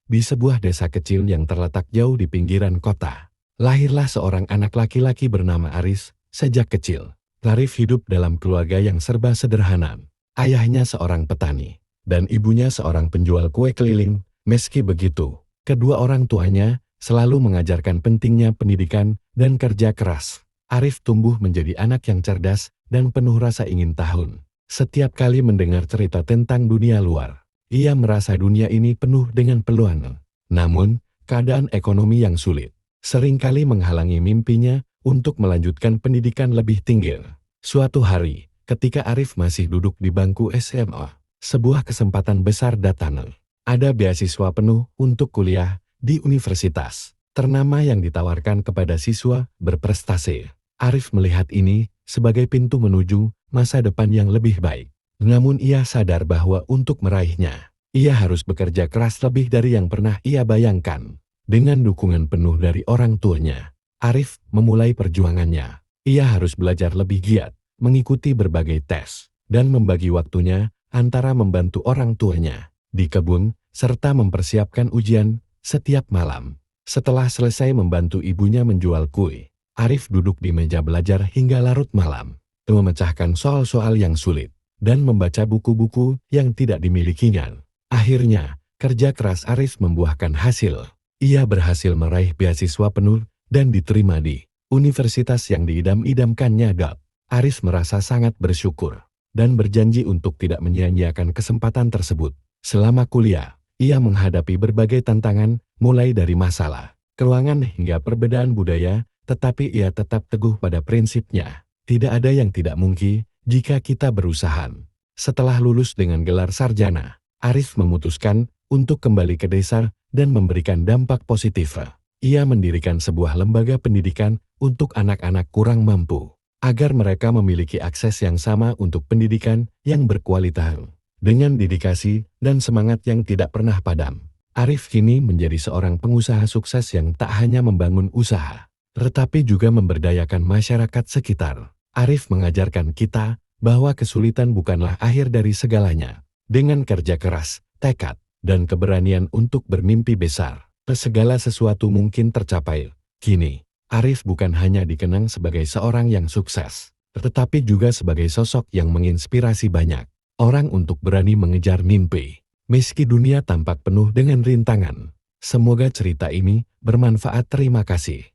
di sebuah desa kecil yang terletak jauh di pinggiran kota, lahirlah seorang anak laki-laki bernama Aris. Sejak kecil, Arif hidup dalam keluarga yang serba sederhana. Ayahnya seorang petani, dan ibunya seorang penjual kue keliling. Meski begitu, kedua orang tuanya selalu mengajarkan pentingnya pendidikan dan kerja keras. Arif tumbuh menjadi anak yang cerdas dan penuh rasa ingin tahu. Setiap kali mendengar cerita tentang dunia luar, ia merasa dunia ini penuh dengan peluang. Namun, keadaan ekonomi yang sulit seringkali menghalangi mimpinya untuk melanjutkan pendidikan lebih tinggi. Suatu hari, ketika Arif masih duduk di bangku SMA, sebuah kesempatan besar datang. Ada beasiswa penuh untuk kuliah di universitas ternama yang ditawarkan kepada siswa berprestasi. Arif melihat ini sebagai pintu menuju masa depan yang lebih baik. Namun ia sadar bahwa untuk meraihnya, ia harus bekerja keras lebih dari yang pernah ia bayangkan. Dengan dukungan penuh dari orang tuanya, Arif memulai perjuangannya. Ia harus belajar lebih giat, mengikuti berbagai tes, dan membagi waktunya antara membantu orang tuanya di kebun, serta mempersiapkan ujian setiap malam. Setelah selesai membantu ibunya menjual kue, Arif duduk di meja belajar hingga larut malam, memecahkan soal-soal yang sulit, dan membaca buku-buku yang tidak dimilikinya. Akhirnya, kerja keras Arif membuahkan hasil. Ia berhasil meraih beasiswa penuh dan diterima di universitas yang diidam-idamkannya. Arif merasa sangat bersyukur dan berjanji untuk tidak menyia-nyiakan kesempatan tersebut. Selama kuliah, ia menghadapi berbagai tantangan, mulai dari masalah keuangan hingga perbedaan budaya, tetapi ia tetap teguh pada prinsipnya. Tidak ada yang tidak mungkin jika kita berusaha. Setelah lulus dengan gelar sarjana, Arif memutuskan untuk kembali ke desa dan memberikan dampak positif. Ia mendirikan sebuah lembaga pendidikan untuk anak-anak kurang mampu, agar mereka memiliki akses yang sama untuk pendidikan yang berkualitas. Dengan dedikasi dan semangat yang tidak pernah padam, Arif kini menjadi seorang pengusaha sukses yang tak hanya membangun usaha, tetapi juga memberdayakan masyarakat sekitar. Arif mengajarkan kita bahwa kesulitan bukanlah akhir dari segalanya. Dengan kerja keras, tekad, dan keberanian untuk bermimpi besar, segala sesuatu mungkin tercapai. Kini, Arif bukan hanya dikenang sebagai seorang yang sukses, tetapi juga sebagai sosok yang menginspirasi banyak orang untuk berani mengejar mimpi, meski dunia tampak penuh dengan rintangan. Semoga cerita ini bermanfaat. Terima kasih.